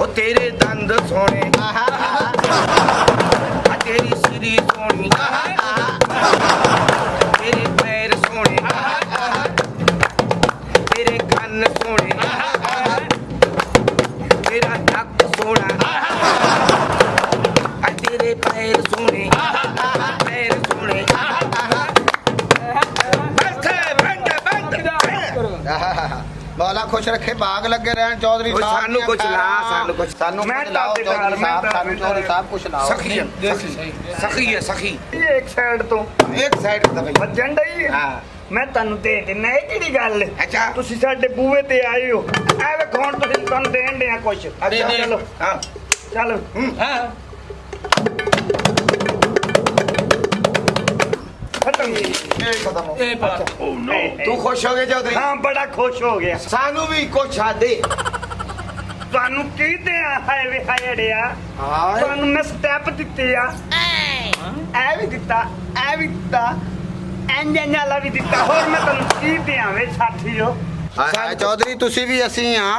ਉਹ ਤੇਰੇ ਦੰਦ ਸੋਹਣੇ ਆ ਤੇਰੀ ਸਿਰੀ ਸੋਹਣੀ ਤੇਰੇ ਪੈਰ ਸੋਹਣੇ ਤੇਰੇ ਕੰਨ ਸੋਹਣੇ ਤੇਰਾ ਨੱਕ ਸੋਹਣਾ ਆ ਤੇਰੇ ਪੈਰ ਸੋਹਣੇ ਪੈਰ ਸੋਹਣੇ ਬਾਲਾ ਖੁਸ਼ ਰੱਖੇ ਬਾਗ ਲੱਗੇ ਰਹਿਣ ਚੌਧਰੀ ਓਏ ਸਾਹਿਬ ਸਾਨੂੰ ਕੁਛ ਲਾ ਸਾਨੂੰ ਕੁਛ ਸਾਨੂੰ ਮੈਂ ਕੁਛ ਲਾਓ ਤਾਂ ਚੌਧਰੀ ਸਾਹਿਬ ਮੈਂ ਸਾਨੂੰ ਚੌਧਰੀ ਸਾਹਿਬ ਕੁਛ ਲਾਓ ਸਖੀ ਹੈ ਸਖੀ ਹੈ ਸਖੀ ਇਹ ਇੱਕ ਸਾਈਡ ਤੋਂ ਇੱਕ ਸਾਈਡ ਤੇ ਬਈ ਵੱਜਣ ਡਈ ਹਾਂ ਮੈਂ ਤੁਹਾਨੂੰ ਦੇ ਦਿੰਨਾ ਇਹ ਕਿਹੜੀ ਗੱਲ ਹੈ? ਅੱਛਾ ਤੁਸੀਂ ਸਾਡੇ ਬੂਹੇ ਤੇ ਆਏ ਹੋ ਐ ਵੇਖੋ ਹੁਣ ਤੁਸੀਂ ਤੁਹਾਨੂੰ ਦੇਣ ਦੇ ਆ ਕੁਛ ਅੱਛਾ ਚਲੋ ਹਾਂ ਚਲੋ ਹਾਂ ਖਤਮ ਇਹ ਖਤਮ ਹੋ ਇਹ ਪਾ ਤੂੰ ਖੁਸ਼ ਹੋ ਗਿਆ ਚੌਧਰੀ ਹਾਂ ਬੜਾ ਖੁਸ਼ ਹੋ ਗਿਆ ਸਾਨੂੰ ਵੀ ਕੁਛ ਆ ਦੇ ਤੁਹਾਨੂੰ ਕੀ ਦਿਆਂ ਹਾਏ ਵੇ ਹਾਏ ਅੜਿਆ ਹਾਂ ਤੁਹਾਨੂੰ ਮੈਂ ਸਟੈਪ ਦਿੱਤੇ ਆ ਐ ਵੀ ਦਿੱਤਾ ਐ ਵੀ ਦਿੱਤਾ ਐਂਜਨ ਵਾਲਾ ਵੀ ਦਿੱਤਾ ਹੋਰ ਮੈਂ ਤੁਹਾਨੂੰ ਕੀ ਦਿਆਂ ਵੇ ਸਾਥੀਓ ਹਾਏ ਚੌਧਰੀ ਤੁਸੀਂ ਵੀ ਅਸੀਂ ਆ